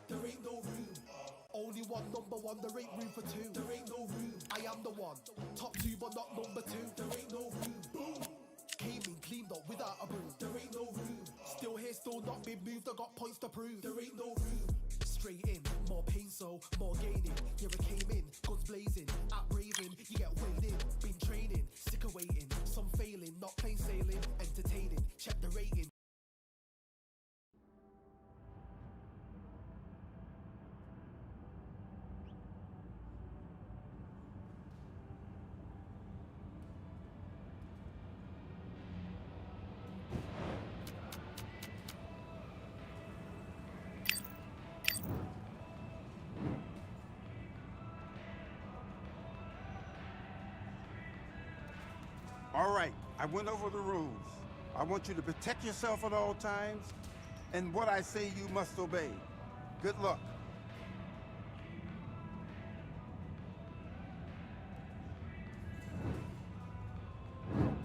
There ain't no room. Only one number one, there ain't room for two. There ain't no room. I am the one. Top two, but not number two. There ain't no room. Boom. Came in, cleaned up without a broom. There ain't no room. Still here, still not been moved. I got points to prove. There ain't no room. Straight in, more pain, so more gaining. Yeah, I came in, guns blazing, at raving. You get weighed in, been training, sick of waiting. Some failing, not plain sailing, entertaining. Check the rating. All right, I went over the rules. I want you to protect yourself at all times, and what I say you must obey. Good luck.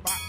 Box.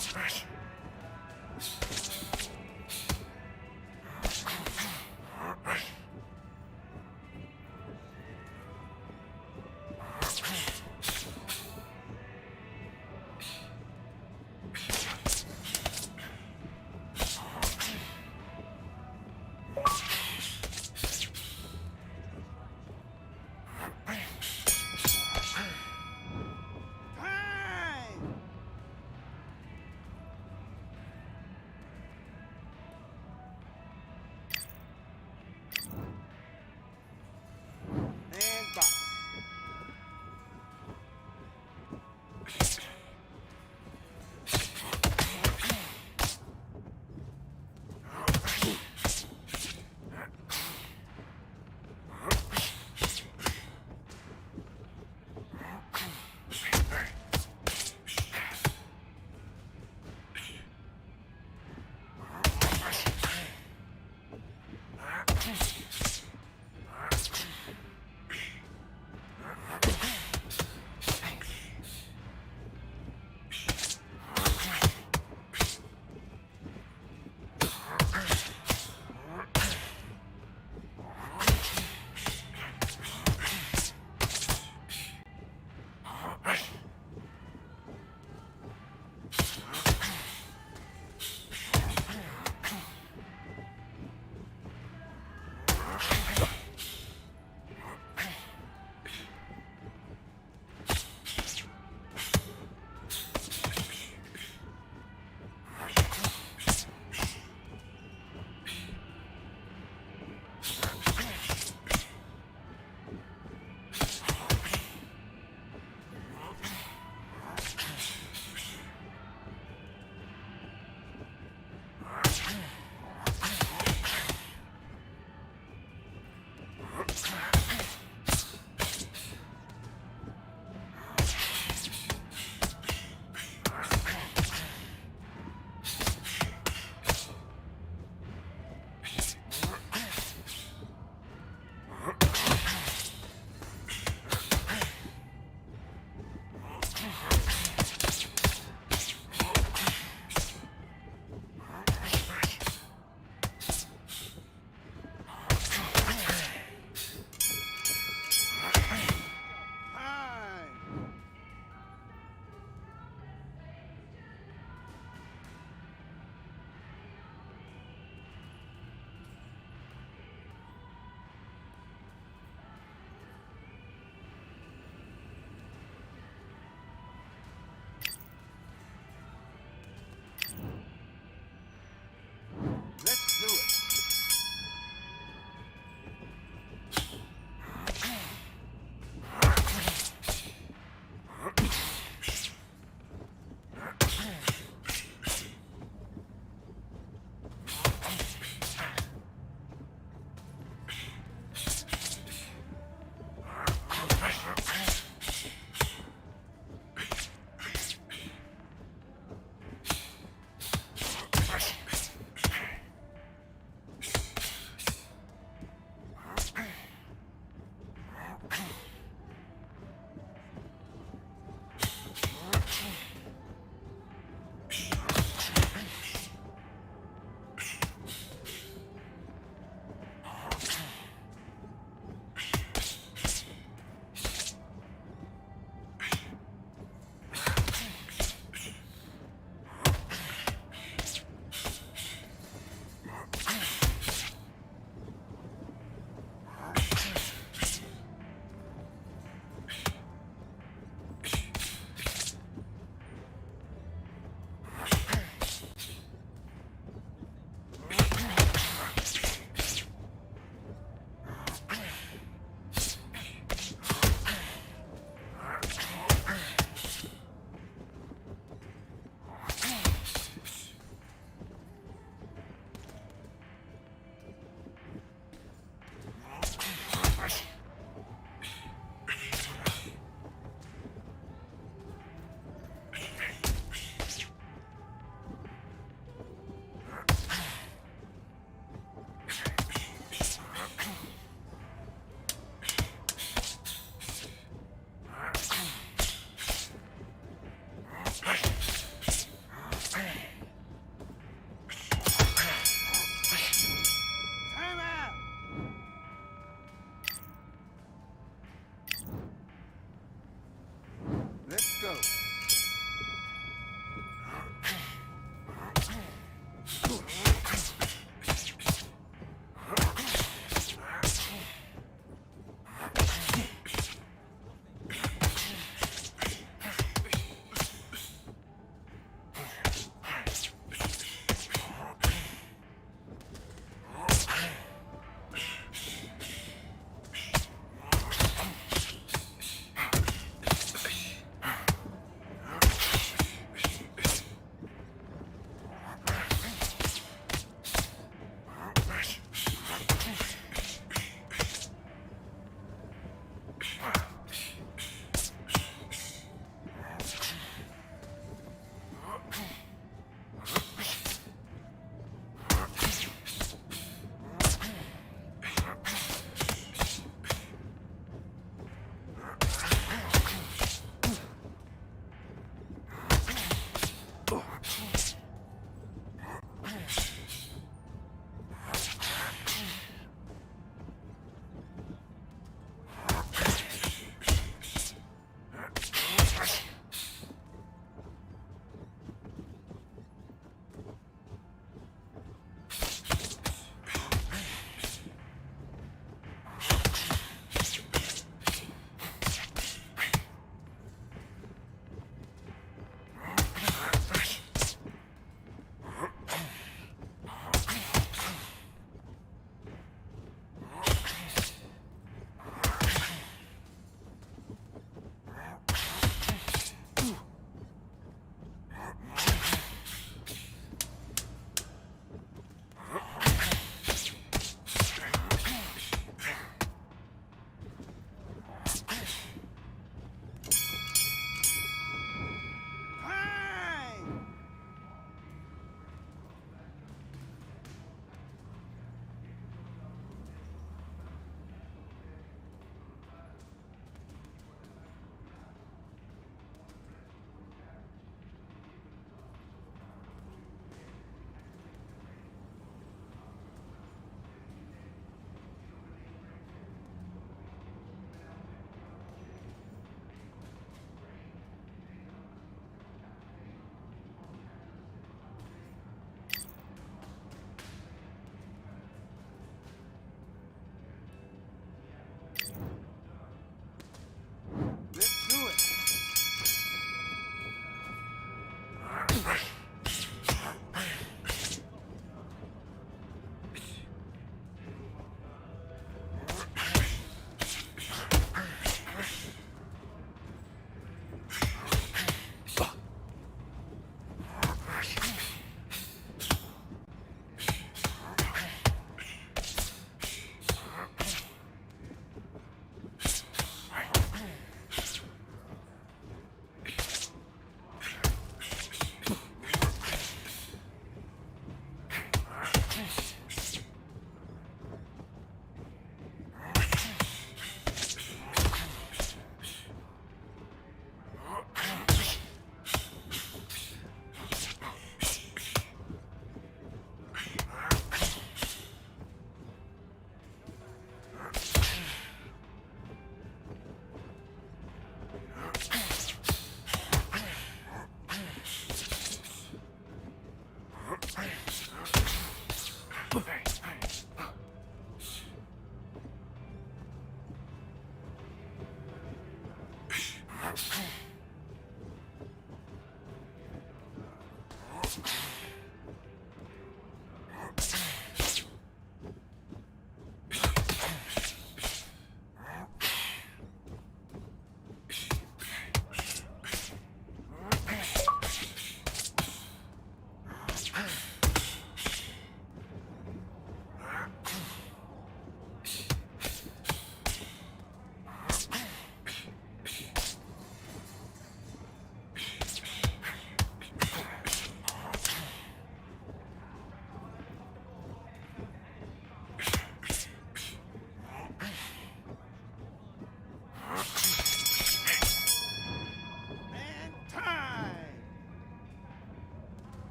Smash.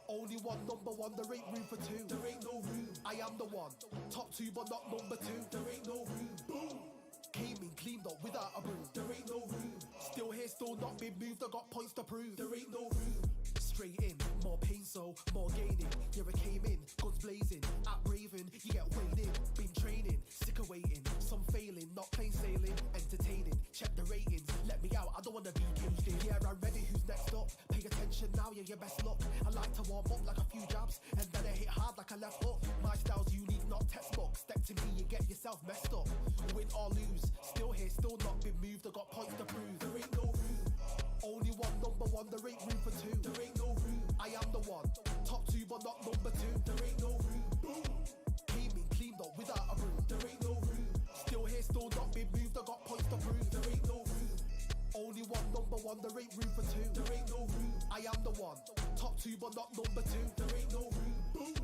Only one, number one, there ain't room for two. There ain't no room. I am the one. Top two, but not number two. There ain't no room. Boom. Came in, cleaned up without a broom. There ain't no room. Still here, still not been moved. I got points to prove. There ain't no room. straight in, more pain so, more gaining. Yeah, I came in, guns blazing, at Raven, you get weighed in. Been training, sick of waiting, some failing, not plain sailing, entertaining. Check the ratings, let me out, I don't wanna be caged in. Yeah, I'm ready, who's next up? Pay attention now, yeah, your best luck. I like to warm up like a few jabs, and then I hit hard like a left hook. My style's unique, not textbook. Step to me, you get yourself messed up. Win or lose, still here, still not been moved. I got points to prove. There ain't no room. Only one, number one. There ain't room for two. There ain't no room. I am the one. Top two, but not number two. There ain't no room. Boom. Came in, cleaned up without a broom. There ain't no room. Still here, still not been moved. I got points to prove. There ain't no room. Only one, number one. There ain't room for two. There ain't no room. I am the one. Top two, but not number two. There ain't no room. Boom.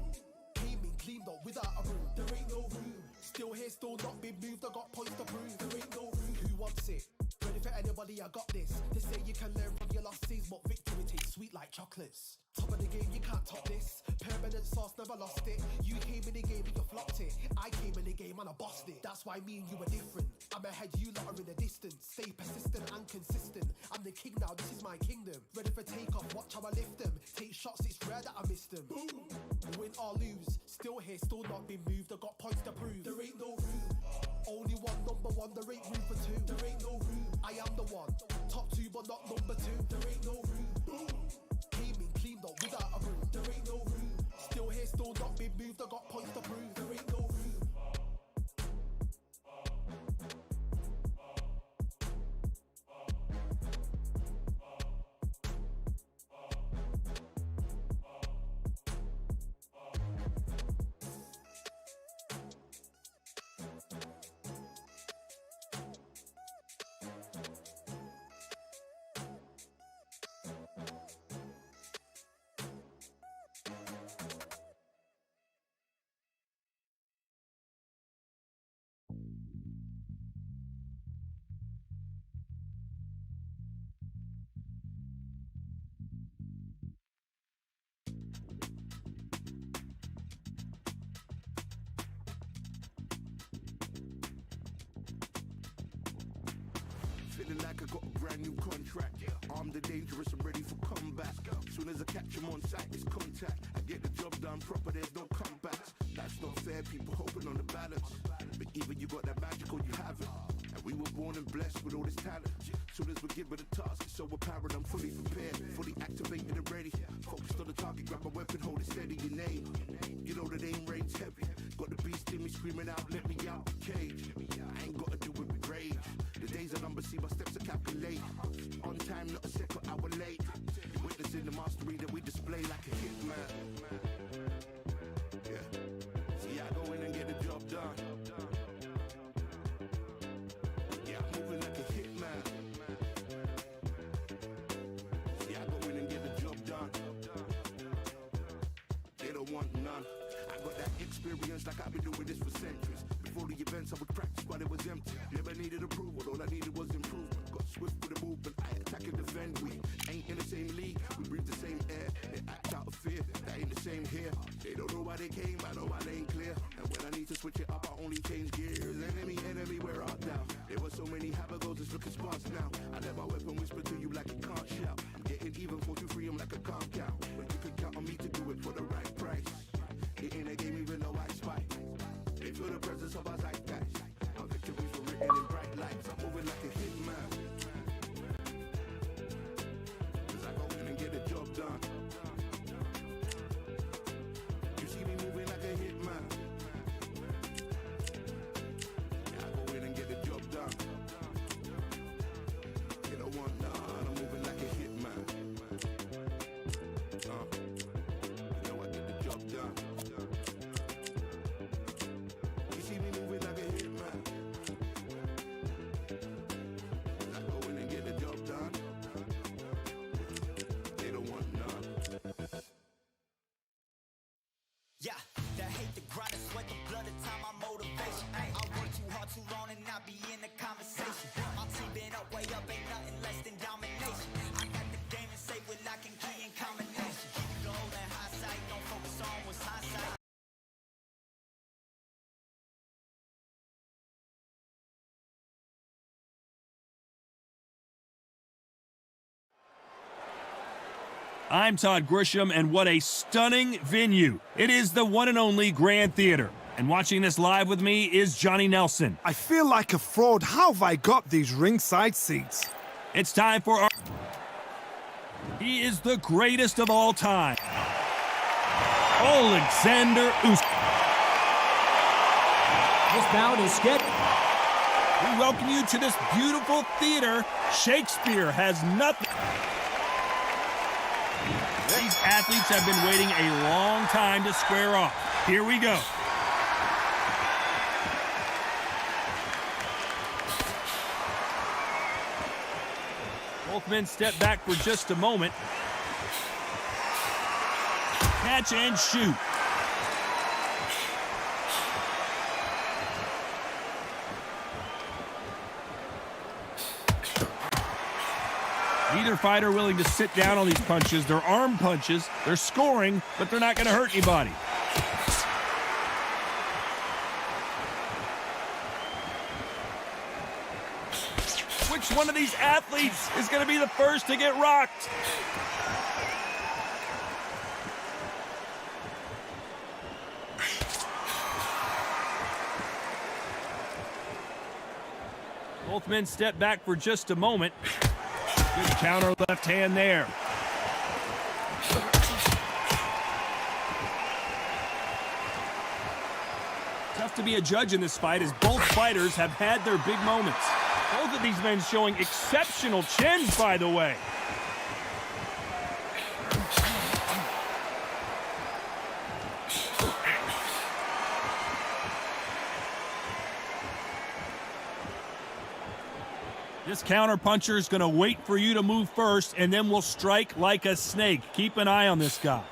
Came in, cleaned up without a broom. There ain't no room. Still here, still not been moved. I got points to prove. There ain't no room. Who wants it? Ready for anybody, I got this. They say you can learn from your losses, but victory tastes sweet like chocolates. Top of the game, you can't top this. Permanent sauce, never lost it. You came in the game and you flopped it. I came in the game and I bossed it. That's why me and you are different. I'm ahead, you lot are in the distance. Stay persistent and consistent. I'm the king now, this is my kingdom. Ready for takeoff, watch how I lift them. Take shots, it's rare that I miss them. Boom. Win or lose, still here, still not been moved. I got points to prove. There ain't no room. Only one, number one. There ain't room for two. There ain't no room. I am the one. Top two, but not number two. There ain't no room. Boom. Came in, cleaned up without a broom. There ain't no room. Still here, still not been moved. I got points to prove. There ain't no room. Feeling like I got a brand new contract. Armed and dangerous, I'm ready for combat. Soon as I catch him on sight, it's contact. I get the job done proper, there's no comebacks. That's not fair, people hoping on the balance. But even you got that magical, you have it. And we were born and blessed with all this talent. Soon as we're given a task, it's so apparent I'm fully prepared, fully activated and ready. Focused on the target, grab my weapon, hold it steady, your name. You know the name rains heavy. Got the beast in me screaming out, let me out the cage. I ain't gotta do it with rage. The days are numbered, see my steps are calculated. On time, not a second hour late. You're witnessing the mastery that we display like a hitman. Yeah. See, I go in and get the job done. Yeah, I'm moving like a hitman. See, I go in and get the job done. They don't want none. I got that experience like I've been doing this for centuries. Before the events I would practice but it was empty. Never needed approval, all I needed was improvement. Got swift with the movement, I attack and defend. We ain't in the same league, we breathe the same air. They act out of fear, that ain't the same here. They don't know why they came, I know why they ain't clear. And when I need to switch it up, I only change gears. Enemy, where art thou? There were so many habagos, it's looking sparse now. I let my weapon whisper to you like it can't shout. I'm getting even, 4 to 3, I'm like a can't count. But you can count on me to do it for the right price. It ain't a game even though I spy. They feel the presence of our zeitgeist. Our victories were written in bright lights. I'm moving like a hitman. Cause I go in and get the job done. You see me moving like a hitman. Yeah, I go in and get the job done. They don't want none. I'm moving like a hitman. You know I get the job done. You see me moving like I'm Todd Grisham, and what a stunning venue. It is the one and only Grand Theater. And watching this live with me is Johnny Nelson. I feel like a fraud. How have I got these ringside seats? It's time for our... He is the greatest of all time. Alexander Usyk. This bout is scheduled. We welcome you to this beautiful theater. Shakespeare has nothing. These athletes have been waiting a long time to square off. Here we go. Both men step back for just a moment. Catch and shoot. Neither fighter willing to sit down on these punches. They're arm punches. They're scoring, but they're not going to hurt anybody. Which one of these athletes is going to be the first to get rocked? Both men step back for just a moment. Good counter left hand there. Tough to be a judge in this fight as both fighters have had their big moments. Both of these men showing exceptional chins, by the way. This counter-puncher is going to wait for you to move first, and then will strike like a snake. Keep an eye on this guy.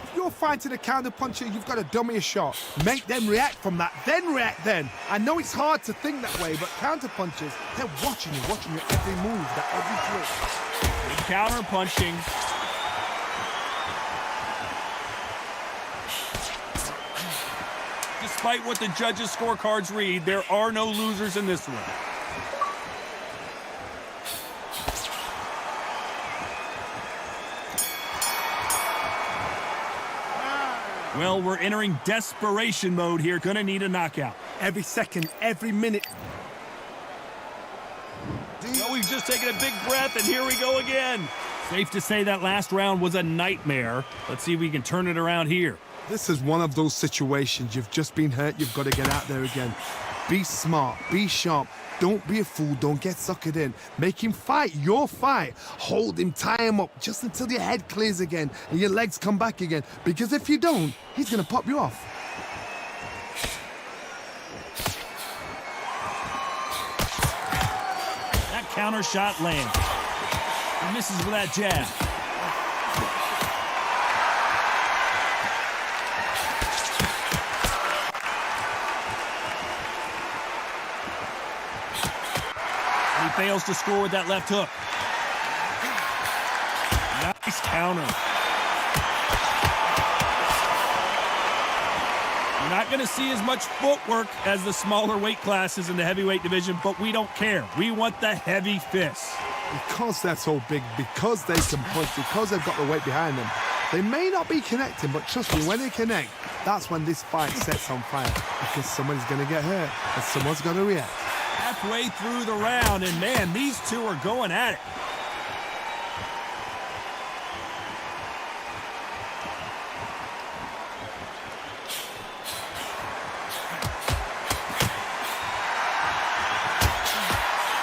If you're fighting a counter-puncher, you've got to dummy a shot. Make them react from that, then react then. I know it's hard to think that way, but counter-punchers, they're watching you every move, that every twitch. Good counter-punching. Despite what the judges' scorecards read, there are no losers in this one. Well, we're entering desperation mode here. Gonna need a knockout. Every second, every minute. Well, we've just taken a big breath, and here we go again. Safe to say that last round was a nightmare. Let's see if we can turn it around here. This is one of those situations. You've just been hurt. You've got to get out there again. Be smart. Be sharp. Don't be a fool. Don't get suckered in. Make him fight your fight. Hold him, tie him up just until your head clears again and your legs come back again. Because if you don't, he's going to pop you off. That counter shot lands. He misses with that jab. Fails to score with that left hook. Nice counter. You're not going to see as much footwork as the smaller weight classes in the heavyweight division, but we don't care. We want the heavy fists. Because they're so big, because they can punch, because they've got the weight behind them, they may not be connecting, but trust me, when they connect, that's when this fight sets on fire. Because someone's going to get hurt, and someone's going to react. Halfway through the round, and man, these two are going at it.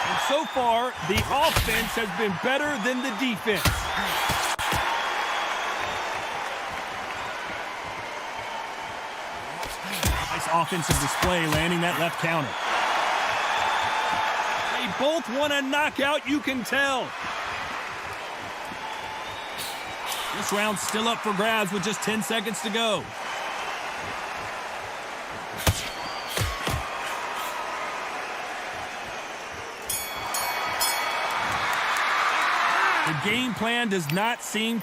And so far, the offense has been better than the defense. Nice offensive display, landing that left counter. Both want a knockout, you can tell. This round's still up for grabs with just 10 seconds to go. The game plan does not seem...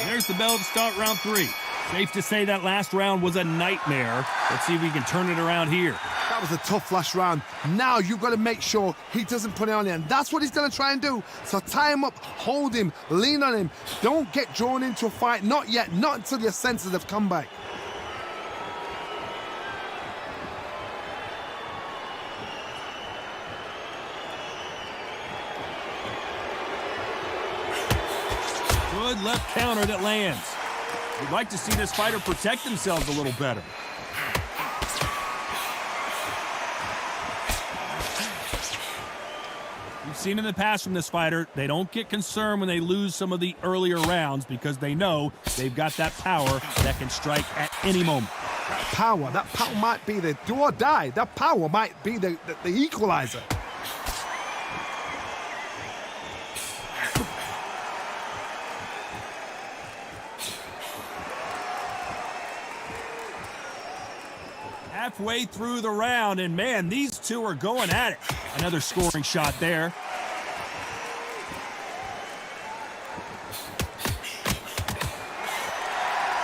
There's the bell to start round 3. Safe to say that last round was a nightmare. Let's see if we can turn it around here. That was a tough last round. Now you've got to make sure he doesn't put it on you, and that's what he's going to try and do. So tie him up, hold him, lean on him. Don't get drawn into a fight. Not yet. Not until your senses have come back. Good left counter that lands. We'd like to see this fighter protect themselves a little better. We've seen in the past from this fighter, they don't get concerned when they lose some of the earlier rounds because they know they've got that power that can strike at any moment. That power might be the do or die. That power might be the equalizer. Halfway through the round, and man, these two are going at it. Another scoring shot there.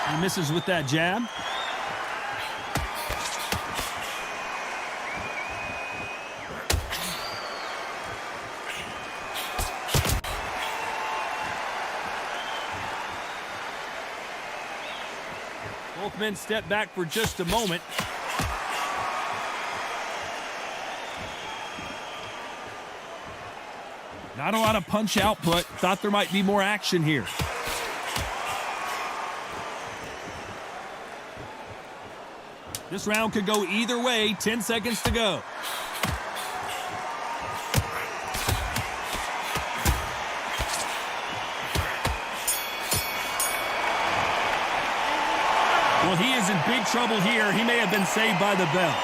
He misses with that jab. Both men step back for just a moment. Not a lot of punch output. Thought there might be more action here. This round could go either way. 10 seconds to go. Well, he is in big trouble here. He may have been saved by the bell.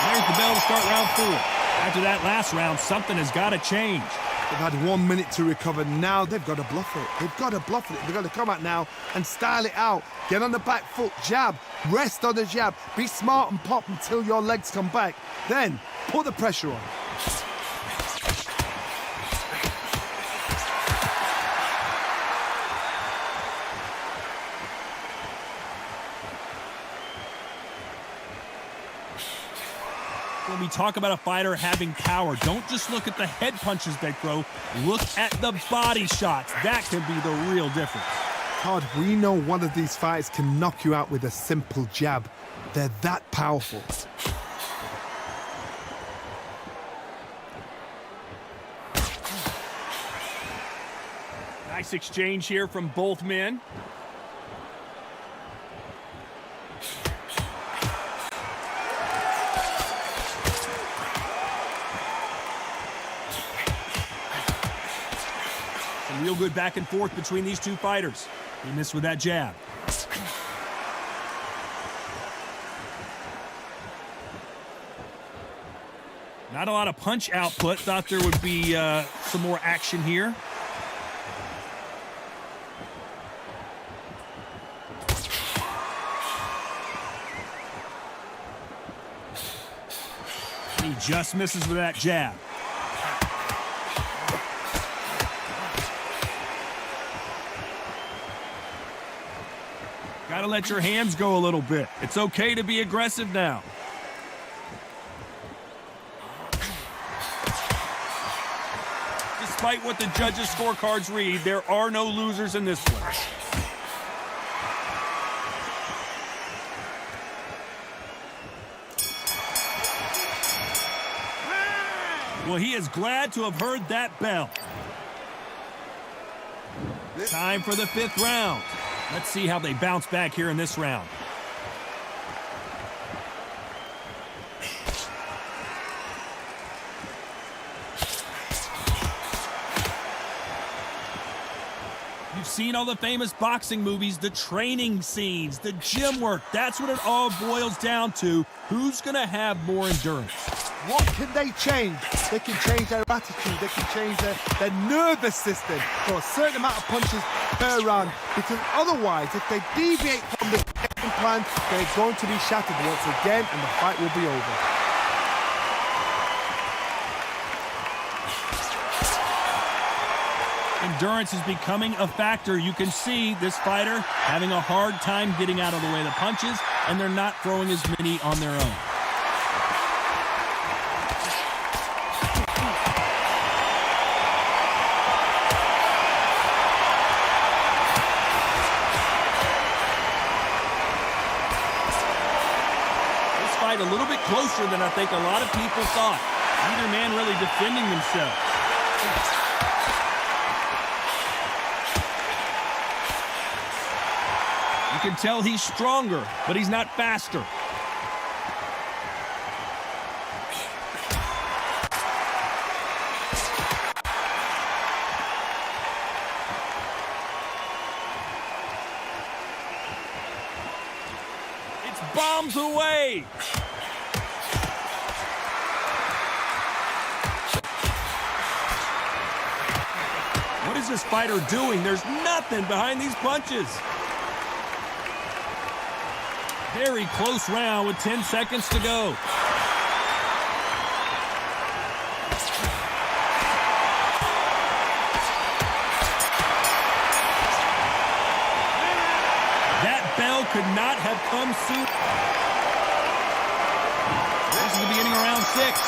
There's the bell to start round 4. After that last round, something has got to change. They've had 1 minute to recover. Now they've got to bluff it. They've got to bluff it. They've got to come out now and style it out. Get on the back foot, jab, rest on the jab. Be smart and pop until your legs come back. Then put the pressure on. When we talk about a fighter having power, don't just look at the head punches they throw. Look at the body shots. That can be the real difference. Todd, we know one of these fights can knock you out with a simple jab. They're that powerful. Nice exchange here from both men. Real good back and forth between these two fighters. He missed with that jab. Not a lot of punch output. Thought there would be some more action here. He just misses with that jab. Gotta let your hands go a little bit. It's okay to be aggressive now. Despite what the judges' scorecards read, there are no losers in this one. Well, he is glad to have heard that bell. Time for the 5th round. Let's see how they bounce back here in this round. You've seen all the famous boxing movies, the training scenes, the gym work. That's what it all boils down to. Who's going to have more endurance? What can they change? They can change their attitude. They can change their nervous system for a certain amount of punches per round. Because otherwise, if they deviate from the game plan, they're going to be shattered once again and the fight will be over. And endurance is becoming a factor. You can see this fighter having a hard time getting out of the way of the punches, and they're not throwing as many on their own. This fight a little bit closer than I think a lot of people thought. Neither man really defending themselves. You can tell he's stronger, but he's not faster. It's bombs away. What is this fighter doing? There's nothing behind these punches. Very close round with 10 seconds to go. That bell could not have come sooner. This is the beginning of round 6.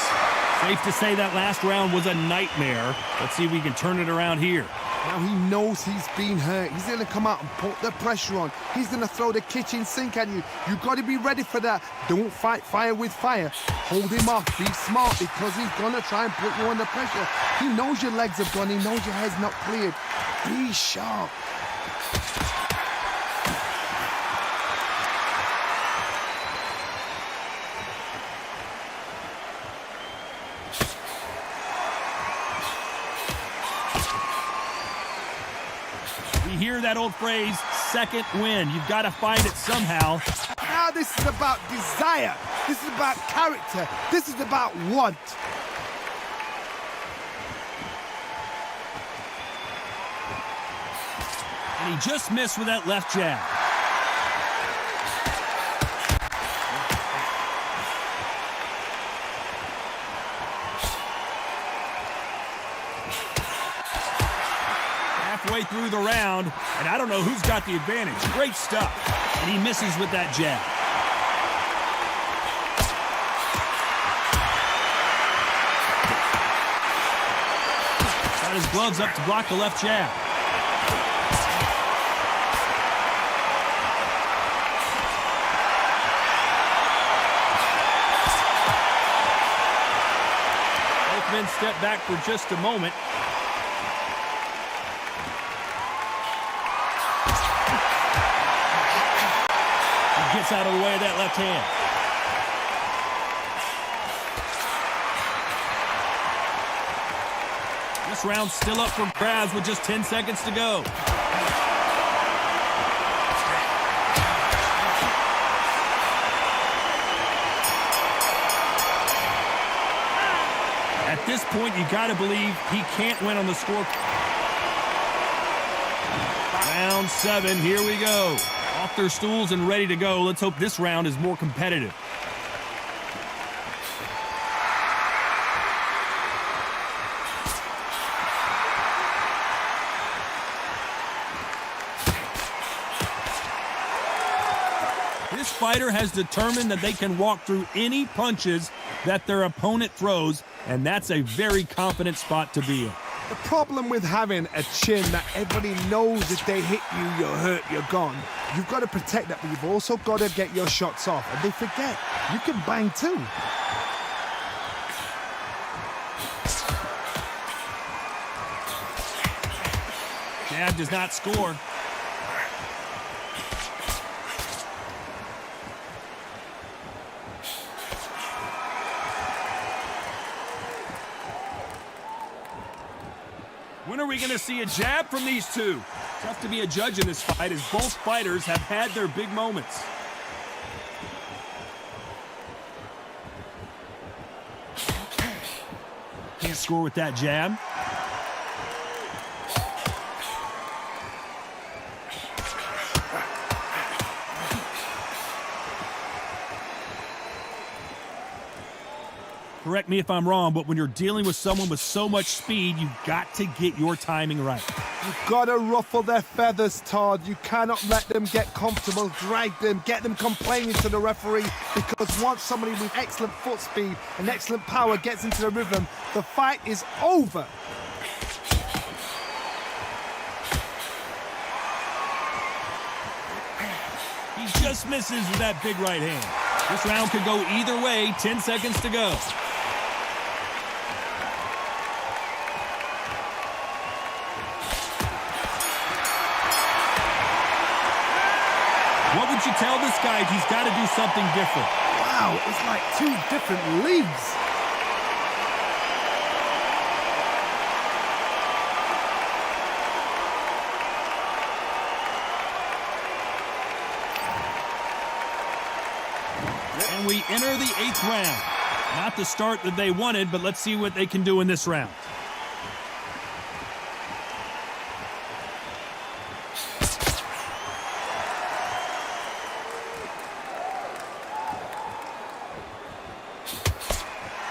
Safe to say that last round was a nightmare. Let's see if we can turn it around here. Now he knows he's been hurt. He's going to come out and put the pressure on. He's going to throw the kitchen sink at you. You've got to be ready for that. Don't fight fire with fire. Hold him off. Be smart because he's going to try and put you under pressure. He knows your legs have gone. He knows your head's not cleared. Be sharp. We hear that old phrase, second win. You've got to find it somehow. Now this is about desire. This is about character. This is about want. And he just missed with that left jab. Halfway through the round, and I don't know who's got the advantage. Great stuff. And he misses with that jab. Got his gloves up to block the left jab. Both men step back for just a moment. Gets out of the way of that left hand. This round's still up for grabs with just 10 seconds to go. At this point, you got to believe he can't win on the score. Round 7, here we go. Off their stools and ready to go. Let's hope this round is more competitive. This fighter has determined that they can walk through any punches that their opponent throws, and that's a very confident spot to be in. The problem with having a chin that everybody knows if they hit you, you're hurt, you're gone. You've got to protect that, but you've also got to get your shots off. And they forget, you can bang too. Jab does not score. When are we going to see a jab from these two? Tough to be a judge in this fight as both fighters have had their big moments. Can't score with that jab. Correct me if I'm wrong, but when you're dealing with someone with so much speed, you've got to get your timing right. You've got to ruffle their feathers, Todd. You cannot let them get comfortable, drag them, get them complaining to the referee, because once somebody with excellent foot speed and excellent power gets into the rhythm, the fight is over. He just misses with that big right hand. This round could go either way, 10 seconds to go. What would you tell this guy if he's got to do something different? Wow, it's like two different leagues. And we enter the 8th round. Not the start that they wanted, but let's see what they can do in this round.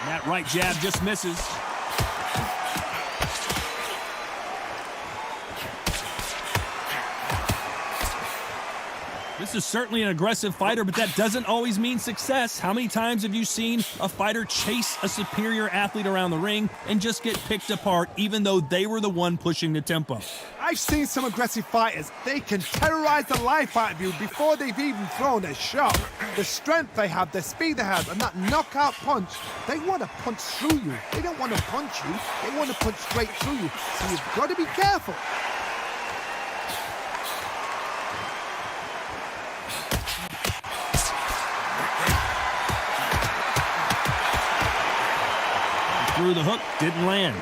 And that right jab just misses. This is certainly an aggressive fighter, but that doesn't always mean success. How many times have you seen a fighter chase a superior athlete around the ring and just get picked apart, even though they were the one pushing the tempo? I've seen some aggressive fighters. They can terrorize the life out of you before they've even thrown a shot. The strength they have, the speed they have, and that knockout punch, they want to punch through you. They don't want to punch you. They want to punch straight through you. So you've got to be careful. Through the hook, didn't land.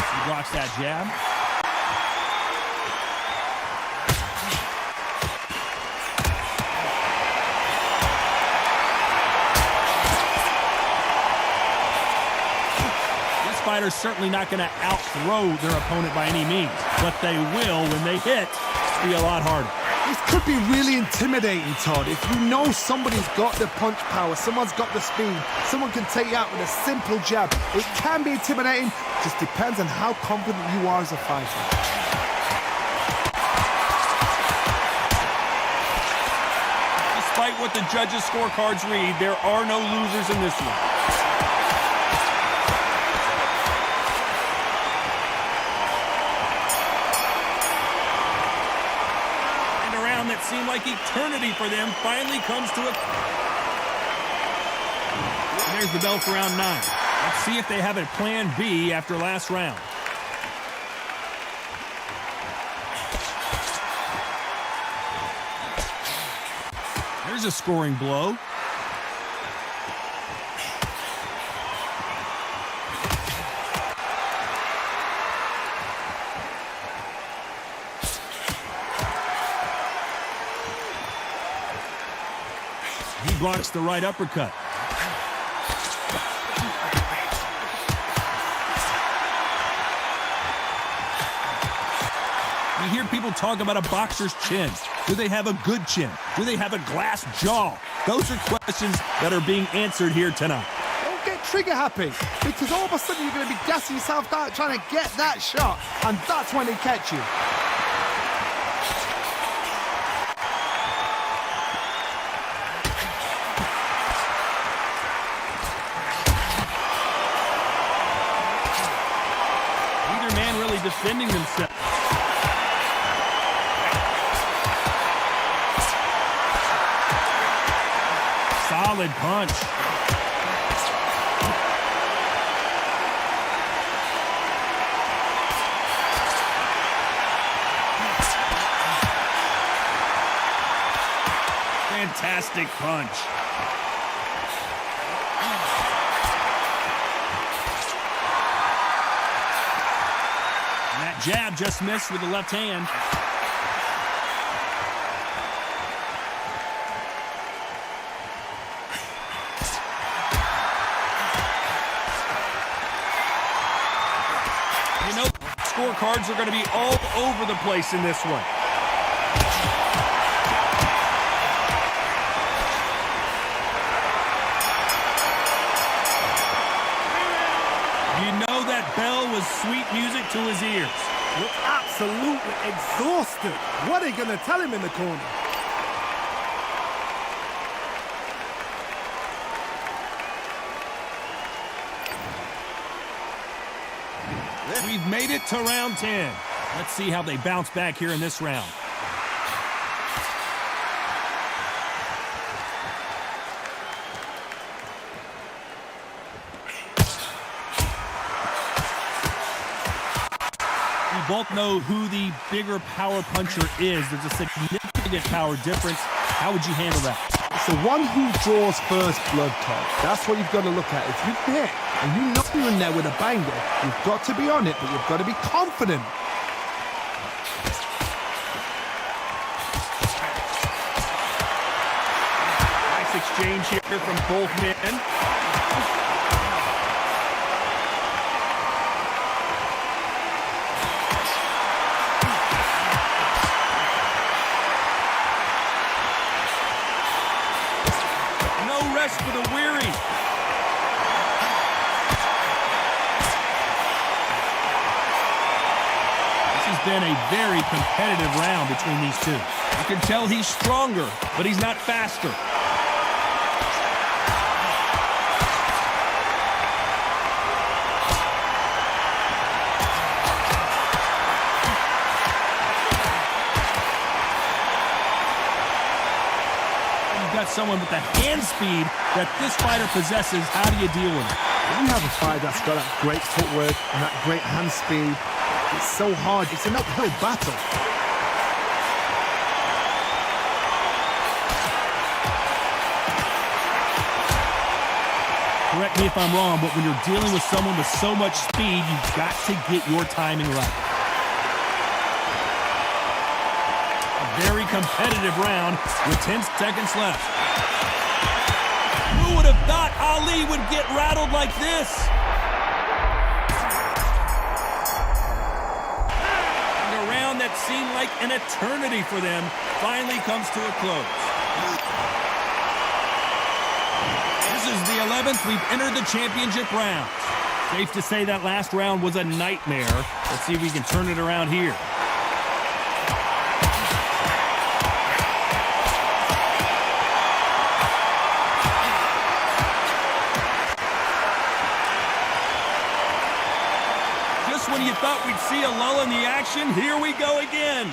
He blocks that jab. This fighter's certainly not going to outthrow their opponent by any means, but they will, when they hit, be a lot harder. This could be really intimidating, Todd. If you know somebody's got the punch power, someone's got the speed, someone can take you out with a simple jab. It can be intimidating, just depends on how confident you are as a fighter. Despite what the judges' scorecards read, there are no losers in this one. That seemed like eternity for them finally comes to a... And there's the bell for round 9. Let's see if they have a plan B after last round. There's a scoring blow. He blocks the right uppercut. You hear people talk about a boxer's chin. Do they have a good chin? Do they have a glass jaw? Those are questions that are being answered here tonight. Don't get trigger happy, because all of a sudden you're going to be gassing yourself out trying to get that shot, and that's when they catch you. Defending themselves. Solid punch. Fantastic punch. Jab just missed with the left hand. You know, scorecards are going to be all over the place in this one. sweet music to his ears. Look absolutely exhausted. What are they going to tell him in the corner? We've made it to round 10. Let's see how they bounce back here in this round. We both know who the bigger power puncher is. There's a significant power difference. How would you handle that? It's the one who draws first blood, Todd. That's what you've got to look at. If you hit and you know you're in there with a banger, you've got to be on it, but you've got to be confident. Nice exchange here from both men. Rest for the weary. This has been a very competitive round between these two. You can tell he's stronger, but he's not faster. Got someone with the hand speed that this fighter possesses. How do you deal with it? When you have a fighter that's got that great footwork and that great hand speed, it's so hard. It's an uphill battle. Correct me if I'm wrong, but when you're dealing with someone with so much speed, you've got to get your timing right. Very competitive round with 10 seconds left. Who would have thought Ali would get rattled like this? And a round that seemed like an eternity for them finally comes to a close. This is the 11th. We've entered the championship round. Safe to say that last round was a nightmare. Let's see if we can turn it around here. When you thought we'd see a lull in the action, here we go again.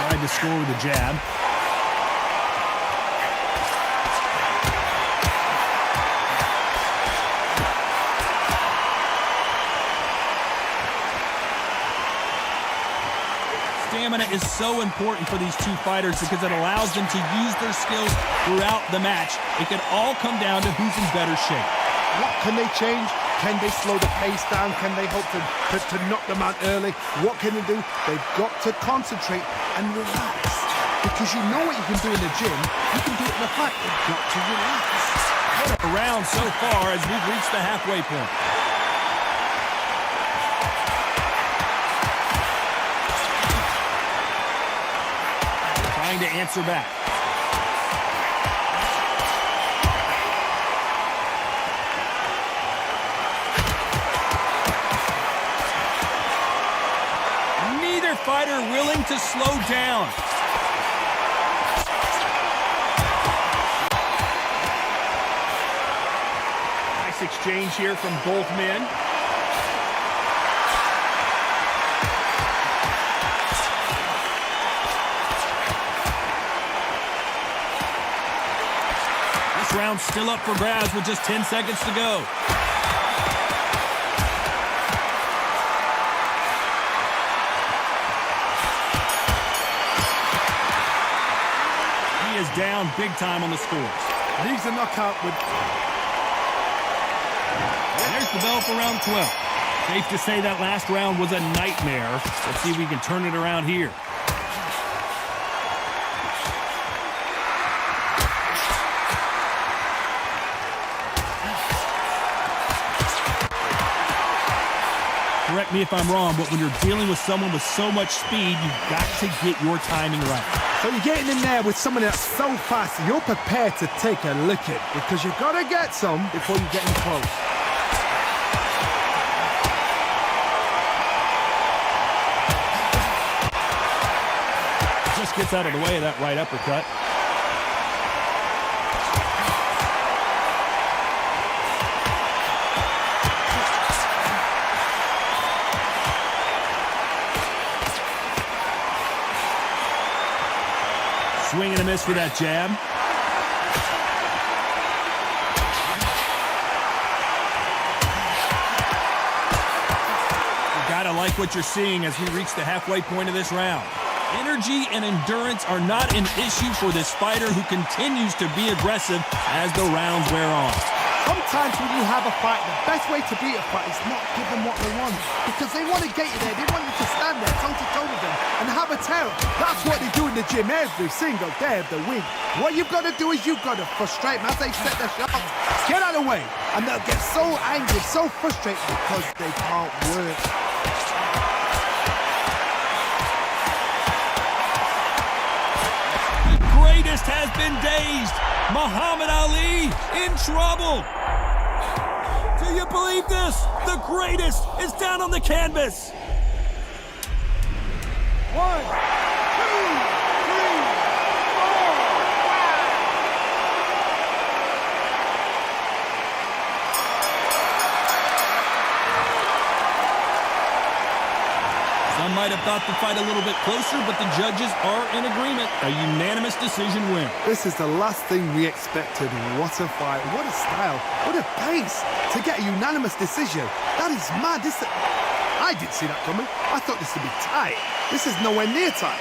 Tried to score with a jab. Stamina is so important for these two fighters because it allows them to use their skills throughout the match. It can all come down to who's in better shape. What can they change? Can they slow the pace down? Can they hope to knock them out early? What can they do? They've got to concentrate and relax. Because you know what you can do in the gym, you can do it in the fight. You've got to relax. What a round so far as we've reached the halfway point. Trying to answer back. Neither fighter willing to slow down. Nice exchange here from both men. Round still up for grabs with just 10 seconds to go. He is down big time on the scores. Leaves a knockout with... There's the bell for round 12. Safe to say that last round was a nightmare. Let's see if we can turn it around here. correct me if I'm wrong, but when you're dealing with someone with so much speed, you've got to get your timing right. So you're getting in there with someone that's so fast, you're prepared to take a licking because you've got to get some before you get in close. Just gets out of the way of that right uppercut. Swing and a miss for that jab. You gotta like what you're seeing as we reach the halfway point of this round. Energy and endurance are not an issue for this fighter who continues to be aggressive as the rounds wear on. Sometimes when you have a fight, the best way to beat a fight is not give them what they want. Because they want to get you there. They want you to stand there toe-to-toe with them and have a terror. That's what they do in the gym every single day of the week. What you've got to do is you've got to frustrate them as they set their shots. Get out of the way. And they'll get so angry, so frustrated because they can't work. Greatest has been dazed. Muhammad Ali in trouble. Do you believe this? The greatest is down on the canvas. 1, 2, 3, 4. Some might have thought the fight a little bit closer, but the judges are in agreement. A unanimous decision win. This is the last thing we expected. What a fight, what a style, what a pace to get a unanimous decision. That is mad. I didn't see that coming. I thought this would be tight. This is nowhere near tight.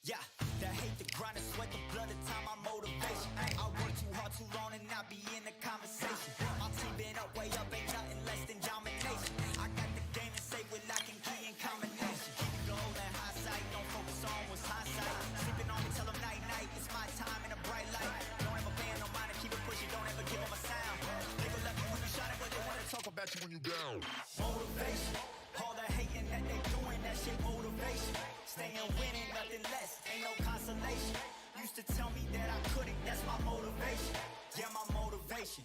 Yeah, that hate, the grind, the sweat, the blood, the time, my motivation. I work too hard too long and not be in the conversation. My team been up, way up, ain't nothing less than domination. I got the game to say with lock and key and combination. Keep it goal and high sight, don't focus on what's hindsight. Sleeping on me, tell them night night, it's my time in a bright light. Don't ever band no mind and keep it pushing, don't ever give them a sound. They gon' love you when you shine it, but they wanna talk about you when you down. Motivation, all the hating that they doing, that shit motivation. Staying winning, nothing less, ain't no consolation. Used to tell me that I couldn't, that's my motivation. Yeah, my motivation,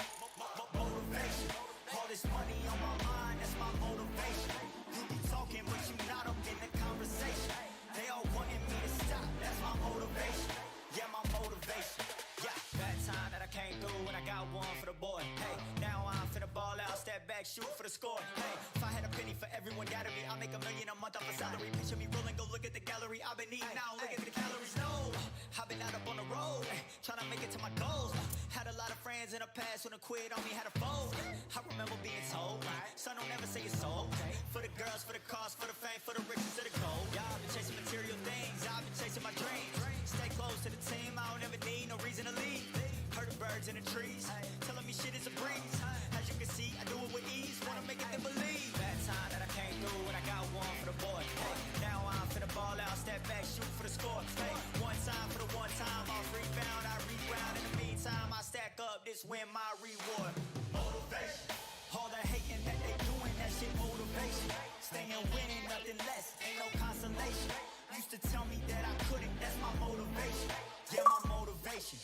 motivation. All this money on my mind, that's my motivation. You be talking, but you not up in the conversation. They all wanted me to stop, that's my motivation. Yeah, my motivation. Yeah, that time that I came through and I got one for the boy. Hey, now I'm finna ball out, step back, shoot for the score. Hey, if I had a penny for everyone doubted me, I'll make $1 million a month off a salary. Picture me rolling, go look at the gallery. I've been eating now, look at the calories. No, I've been out up on the road, trying to make it to my goals. Had a lot of friends in the past when I quit on me, had a fold. I remember being told, son, don't ever say it's sold. For the girls, for the cars, for the fame, for the riches, for the gold. Yeah, I've been chasing material things, I've been chasing my dreams. Stay close to the team, I don't ever need no reason to leave. Heard the birds in the trees, telling me shit is a breeze. As you can see, I do it with ease, wanna make it then believe. That time that I came through and I got one for the boy. Hey, now I'm finna ball out, step back, shoot for the score. Hey, one time for the one time, I'll rebound, I reground. In the meantime, I stack up, this win my reward. Motivation, all the hating that they doing, that shit motivation. Staying winning, nothing less, ain't no consolation. Used to tell me that I couldn't, that's my motivation. Yeah, my motivation.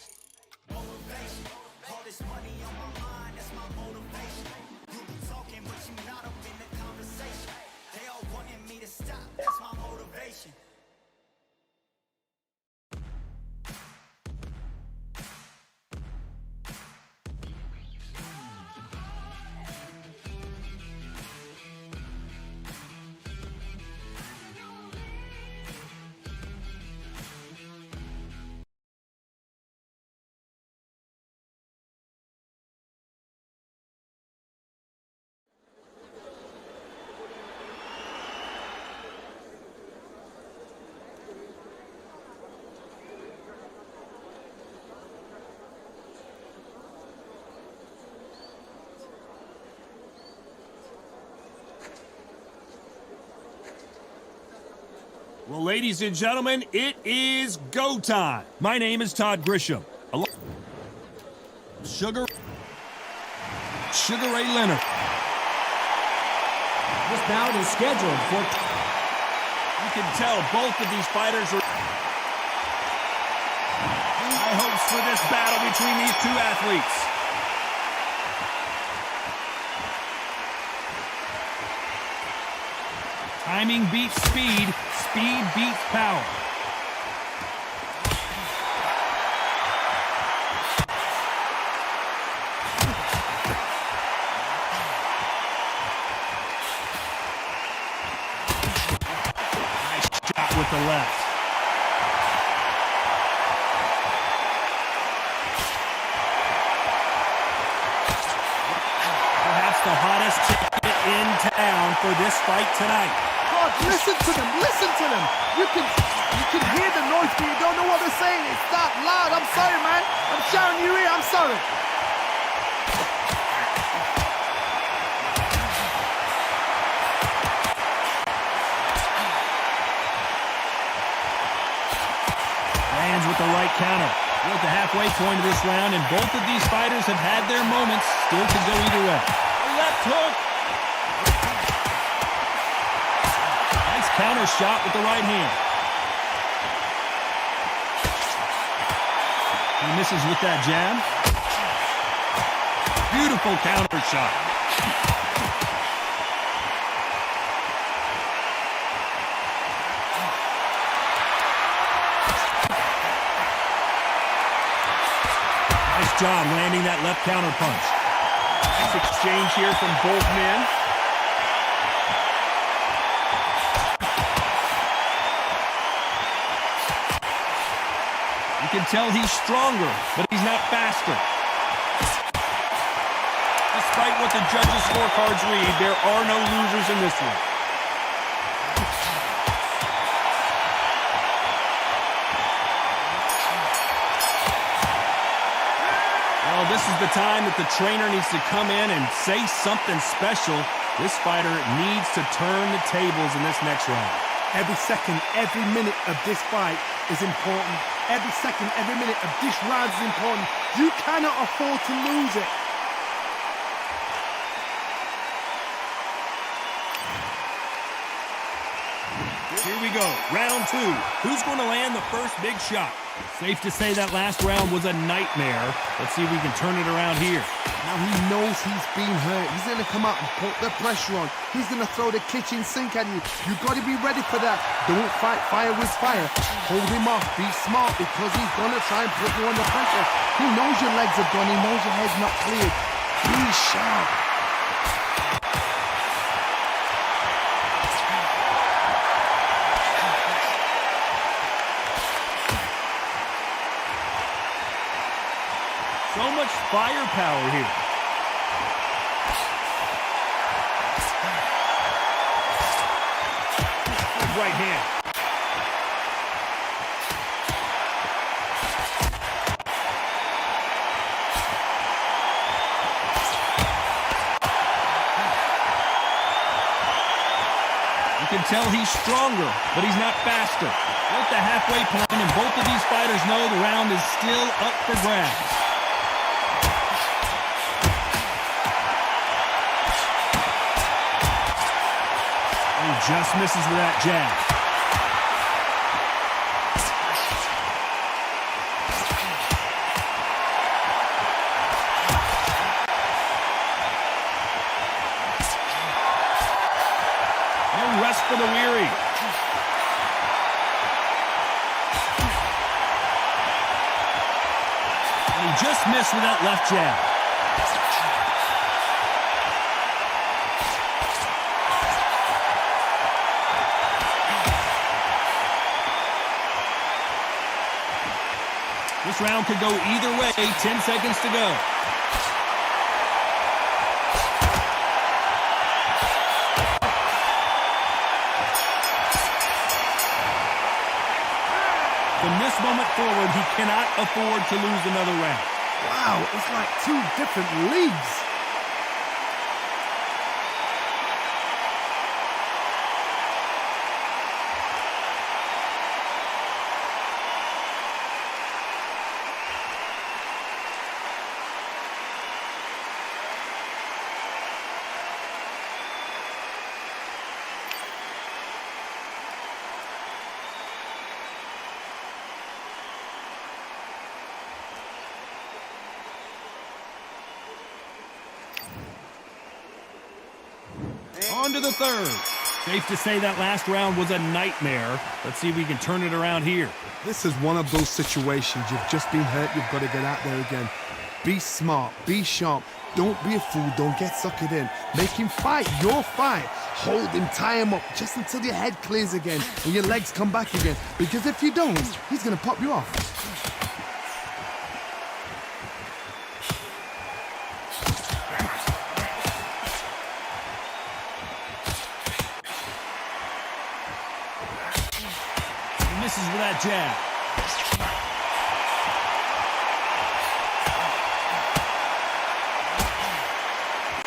Motivation, all this money on my mind, that's my motivation. You be talking, but you not up in the conversation. They all wanted me to stop, that's my motivation. Well, ladies and gentlemen, it is go time. My name is Todd Grisham. Sugar Ray Leonard. This bout is scheduled for... You can tell both of these fighters are... High hopes for this battle between these two athletes. Timing beats speed. Speed beats power. Nice shot with the left. Perhaps the hottest ticket in town for this fight tonight. God, listen to them, listen to them. You can hear the noise, but you don't know what they're saying. It's that loud. I'm sorry, man. I'm shouting you here. I'm sorry. Lands with the right counter. We're at the halfway point of this round, and both of these fighters have had their moments. Still could go either way. Left hook. Nice counter shot with the right hand. He misses with that jab. Beautiful counter shot. Nice job landing that left counter punch. Nice exchange here from both men. You can tell he's stronger, but he's not faster. Despite what the judges' scorecards read, there are no losers in this one. Well, this is the time that the trainer needs to come in and say something special. This fighter needs to turn the tables in this next round. Every second, every minute of this fight is important. Every second, every minute of this round is important. You cannot afford to lose it. Here we go, round two. Who's going to land the first big shot? Safe to say that last round was a nightmare. Let's see if we can turn it around here. Now he knows he's been hurt. He's going to come out and put the pressure on. He's going to throw the kitchen sink at you. You've got to be ready for that. Don't fight fire with fire. Hold him off. Be smart because he's going to try and put you under pressure. He knows your legs are gone. He knows your head's not cleared. Be sharp. So much firepower here. Right hand. You can tell he's stronger, but he's not faster. We're at the halfway point, and both of these fighters know the round is still up for grabs. Just misses with that jab. No rest for the weary. And he just missed with that left jab. This round could go either way. 10 seconds to go. From this moment forward, he cannot afford to lose another round. Wow, it's like two different leagues. on to the third. Safe to say that last round was a nightmare. Let's see if we can turn it around here. This is one of those situations. You've just been hurt. You've got to get out there again. Be smart. Be sharp. Don't be a fool. Don't get suckered in. Make him fight your fight. Hold him, tie him up just until your head clears again and your legs come back again. Because if you don't, he's going to pop you off. He misses with that jab.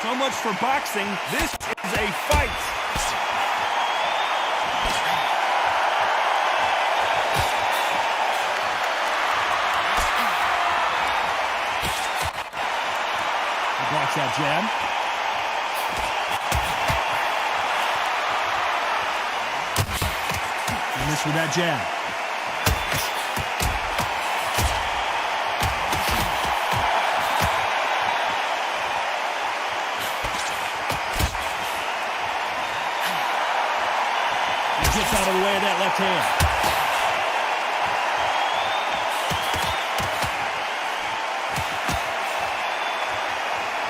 So much for boxing. This is a fight. He blocks that jab. He missed with that jab. Gets out of the way of that left hand.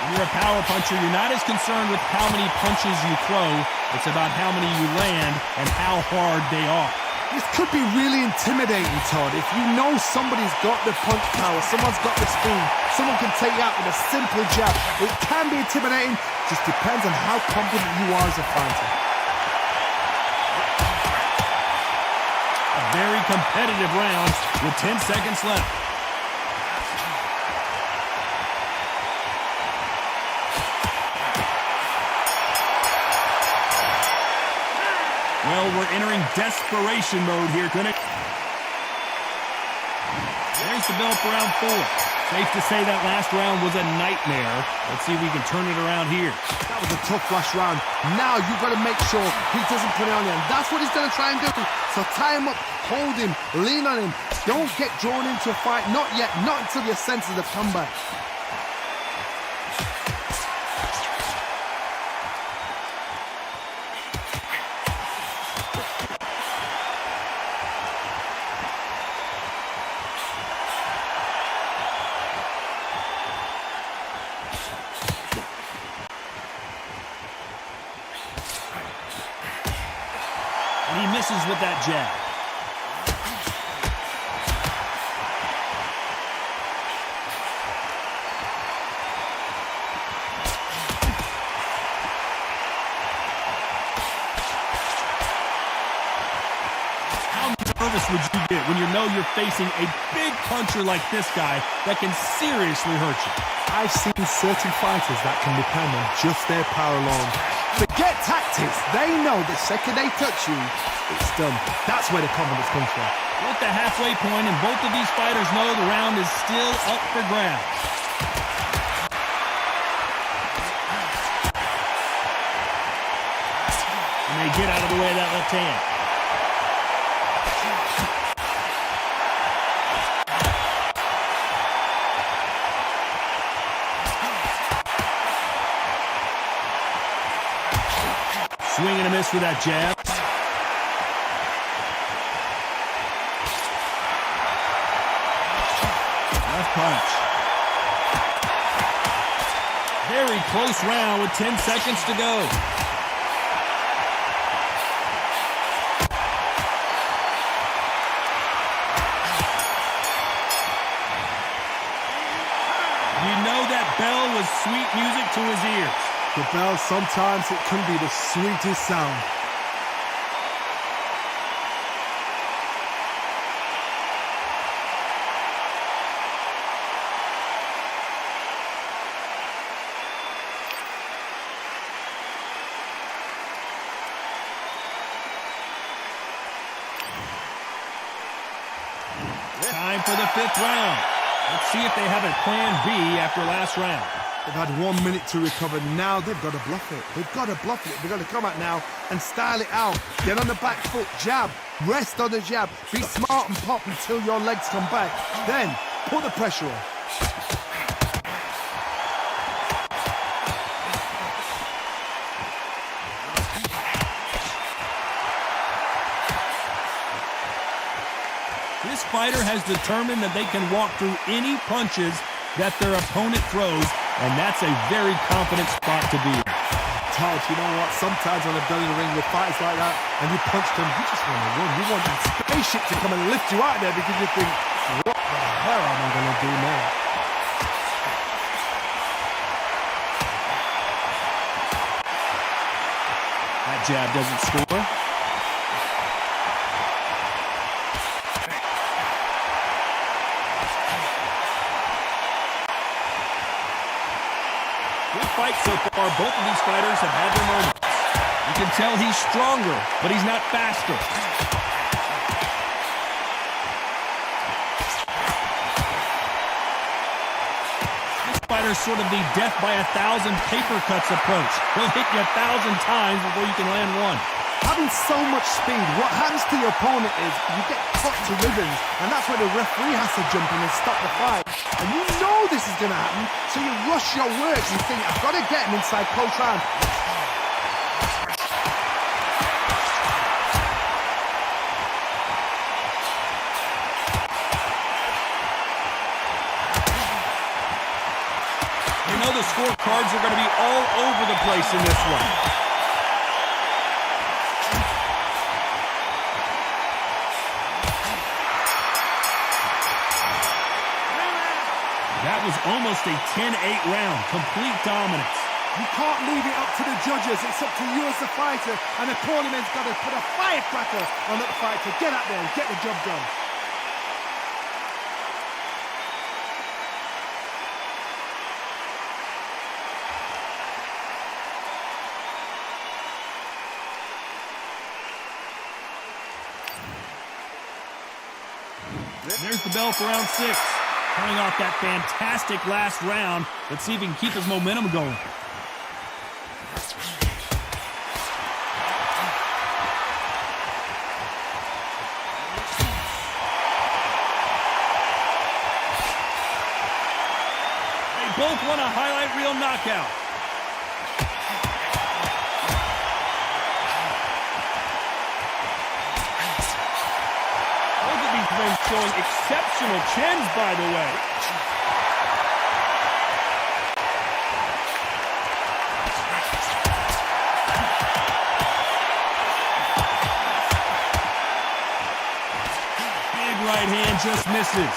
When you're a power puncher, you're not as concerned with how many punches you throw. It's about how many you land and how hard they are. This could be really intimidating, Todd. If you know somebody's got the punch power, someone's got the speed, someone can take you out with a simple jab. It can be intimidating. Just depends on how confident you are as a fighter. Very competitive round with 10 seconds left. Well, we're entering desperation mode here, There's the bell for round 4. Safe to say that last round was a nightmare. Let's see if we can turn it around here. That was a tough last round. Now you've got to make sure he doesn't put it on you. And that's what he's going to try and do. So tie him up, hold him, lean on him. Don't get drawn into a fight. Not yet. Not until your senses have come back. And he misses with that jab. How nervous would you get when you know you're facing a big puncher like this guy that can seriously hurt you? I've seen certain fighters that can depend on just their power alone. Forget tactics. They know the second they touch you, it's done. That's where the confidence comes from. We're at the halfway point, and both of these fighters know the round is still up for grabs. And they get out of the way of that left hand. Swing and a miss with that jab. Left punch. Very close round with 10 seconds to go. You know that bell was sweet music to his ears. The bell, sometimes it can be the sweetest sound. Time for the 5th round. Let's see if they have a plan B after last round. They've had 1 minute to recover. Now they've got to bluff it. They've got to bluff it. They've got to come out now and style it out. Get on the back foot, jab, rest on the jab. Be smart and pop until your legs come back. Then put the pressure on. This fighter has determined that they can walk through any punches that their opponent throws, and that's a very confident spot to be in. Todd, you know what? Sometimes when I've done in the ring with fights like that, and you punch them, you just want to win. You want that spaceship to come and lift you out there because you think, what the hell am I going to do now? That jab doesn't score. Good fight so far. Both of these fighters have had their moments. You can tell he's stronger, but he's not faster. This fighter's sort of the death by 1,000 paper cuts approach. He'll hit you 1,000 times before you can land one. Having so much speed, what happens to your opponent is you get cut to ribbons, and that's where the referee has to jump in and stop the fight. And you know this is going to happen, so you rush your work. You think, I've got to get him inside close round. You know the scorecards are going to be all over the place in this one. That was almost a 10-8 round. Complete dominance. You can't leave it up to the judges. It's up to you as the fighter, and the cornerman's got to put a firecracker on that fight to get out there and get the job done. There's the bell for round 6. Coming off that fantastic last round. Let's see if he can keep his momentum going. They both want a highlight reel knockout. Both of these men showing exceptional chins, by the way. Big right hand just misses.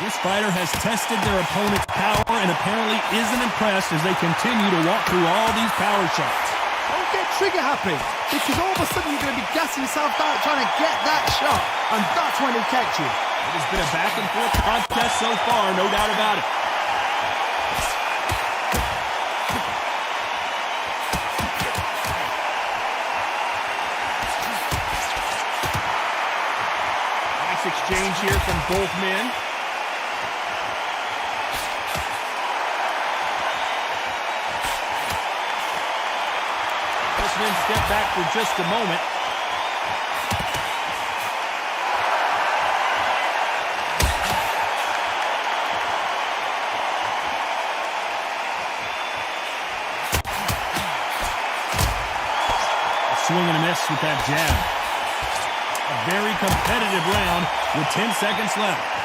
This fighter has tested their opponent's power and apparently isn't impressed as they continue to walk through all these power shots. Don't get trigger happy, because all of a sudden you're going to be gassing yourself out trying to get that shot, and that's when he catch you. It has been a back-and-forth contest so far, no doubt about it. Nice exchange here from both men. Men step back for just a moment. A swing and a miss with that jab. A very competitive round with 10 seconds left.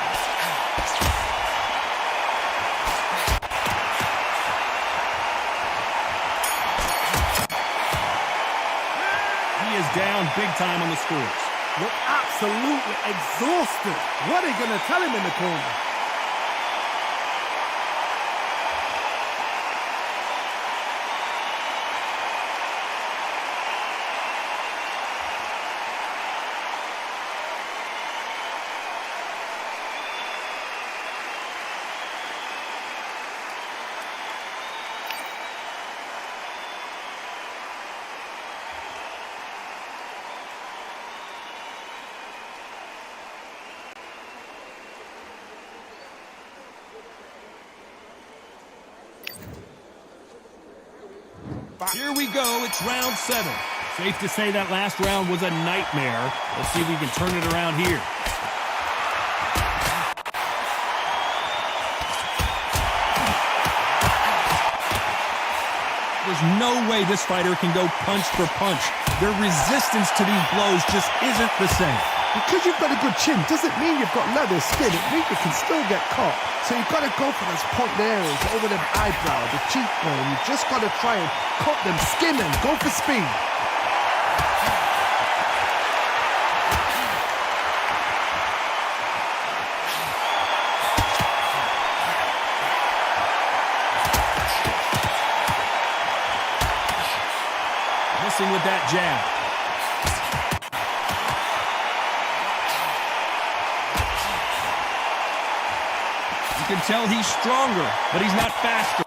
Is down big time on the scores. Look absolutely exhausted. What are you going to tell him in the corner? Here we go, it's round 7. Safe to say that last round was a nightmare. Let's see if we can turn it around here. The There's no way this fighter can go punch for punch. Their resistance to these blows just isn't the same. Because you've got a good chin doesn't mean you've got leather skin. It means you can still get caught. So you've got to go for those point areas over the eyebrow, the cheekbone. You've just got to try and cut them, skin them, go for speed. Missing with that jab. You can tell he's stronger, but he's not faster.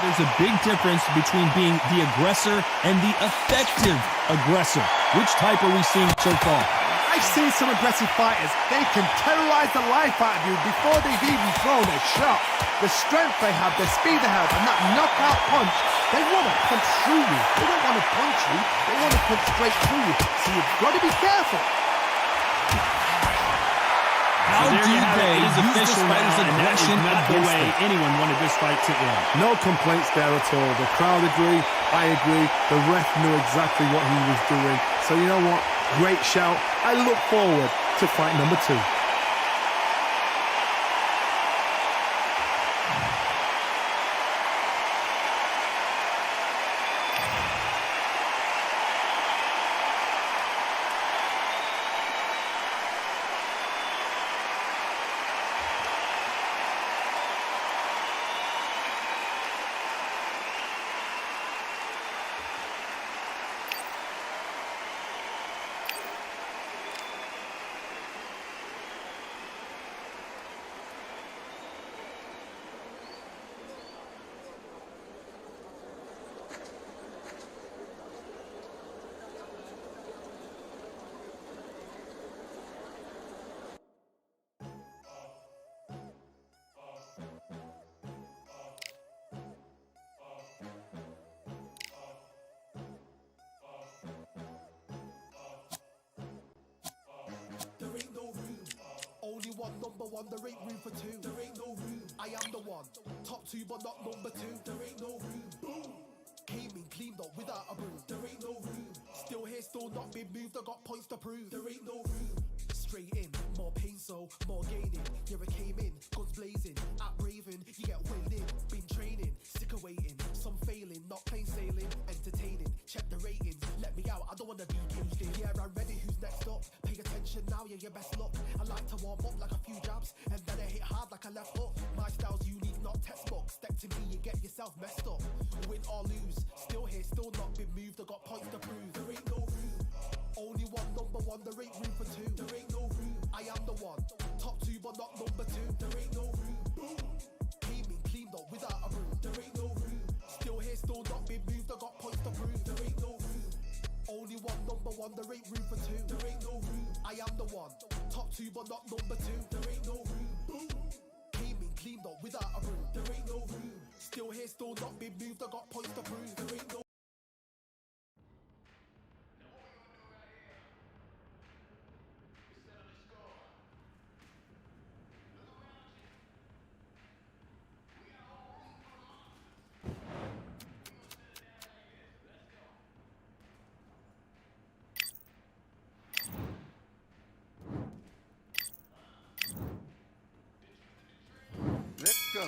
There's a big difference between being the aggressor and the effective aggressor. Which type are we seeing so far? I've seen some aggressive fighters. They can terrorize the life out of you before they've even thrown a shot. The strength they have, the speed they have, and that knockout punch, they want to punch through you. They don't want to punch you, they want to punch straight through you. So you've got to be careful. How do they use this fighter's aggression not the way them. anyone wanted this fight to end? No complaints there at all. The crowd agree, I agree. The ref knew exactly what he was doing. So you know what? Great shout. I look forward to fight number 2. There ain't no room. Only one number one, there ain't room for two. There ain't no room. I am the one. Top 2 but not number 2. There ain't no room. Boom. Came in cleaned up without a broom. There ain't no room. Still here, still not been moved. I got points to prove. There ain't no room. Straight in, more pain, so more gaining. Yeah, I came in, guns blazing. At Raven, you get weighed in. Been training, sick of waiting. Some failing, not plain sailing. Entertaining, check the ratings. Let me out, I don't wanna be caged in. Yeah, I'm ready, who's next up? Pay attention now, yeah, your best luck. I like to warm up like a few jabs, and then I hit hard like a left hook. My style's unique, not textbook. Step to me, you get yourself messed up. Win or lose, still here, still not been moved. I got points to prove. There ain't no room. Only one number one, there ain't room for 2. There ain't no room. I am the one. Top 2 but not number 2. There ain't no room. Boom. Came in cleaned up without a broom. There ain't no room. Still here, still not been moved. I got points to prove. There ain't no room. Only one number one, there ain't room for 2. There ain't no room. I am the one. Top 2 but not number 2. There ain't no room. Boom. Came in cleaned up without a broom. There ain't no room. Still here, still not been moved. I got points to prove. There ain't no. Let's go.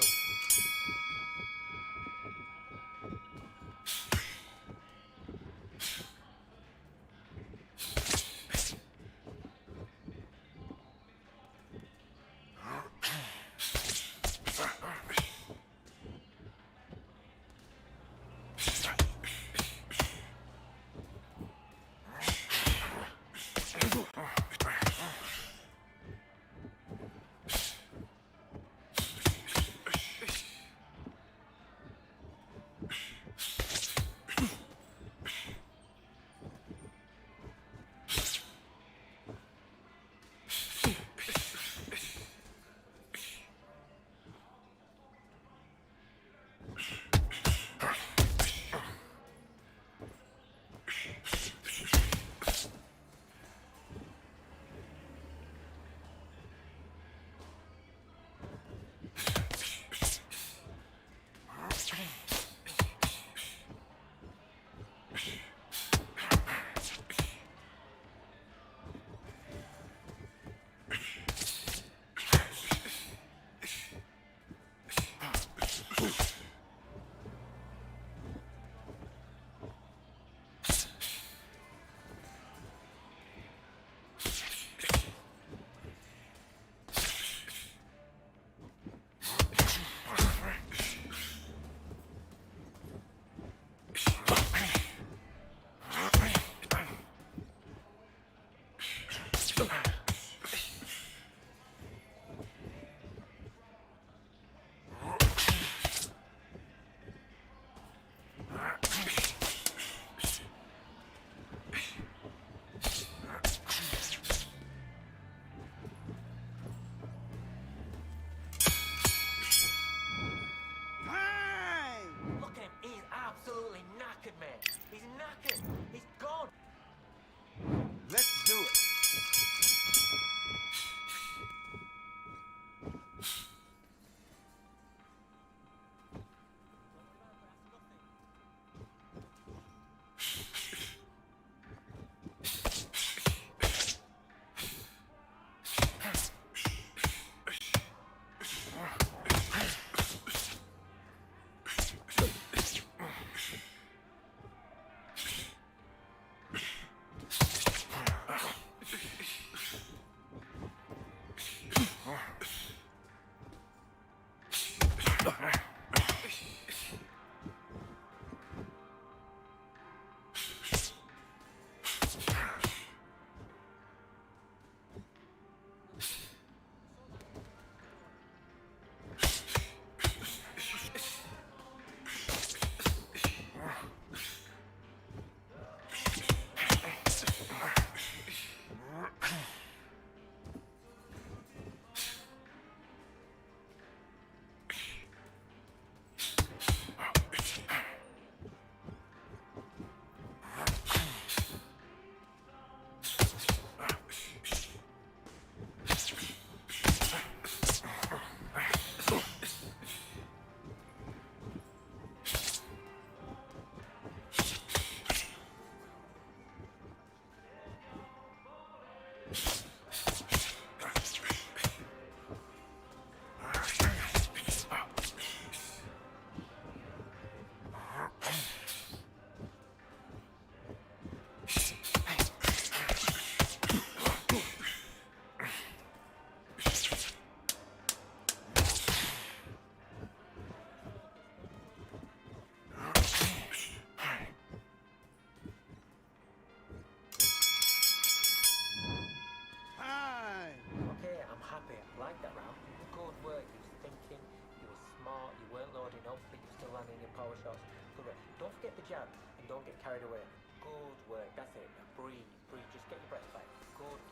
carried away. Good work. That's it. Breathe. Breathe. Just get your breath back. Good.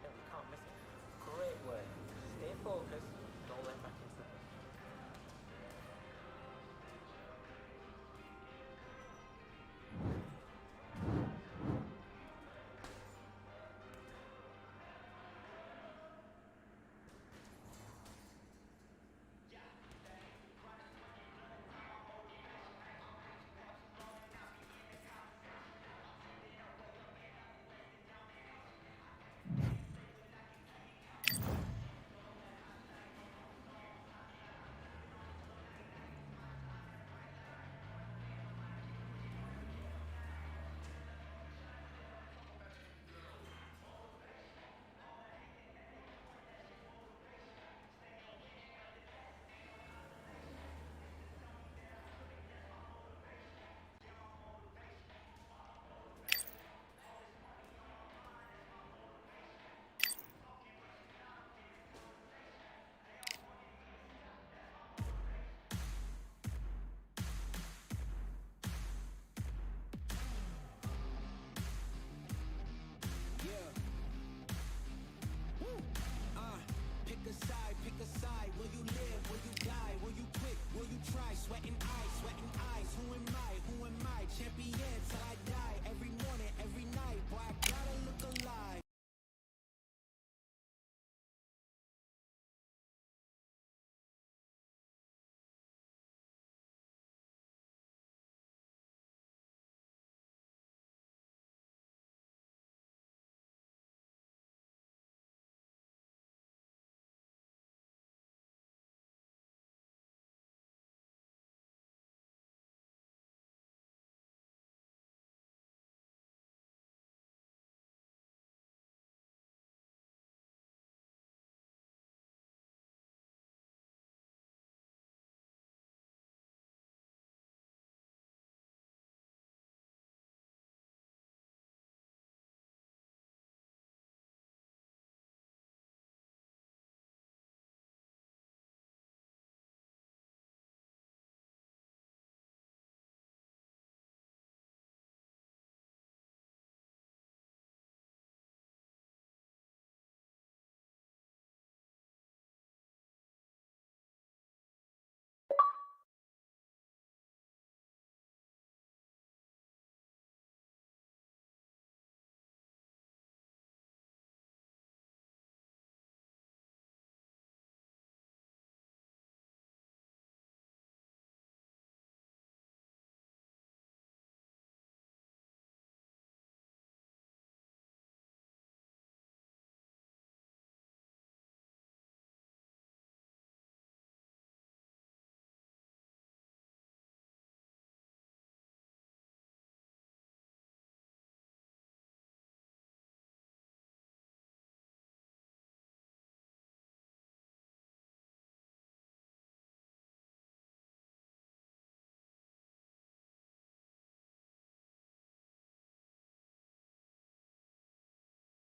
No, we can't miss it. Great work. Stay focused.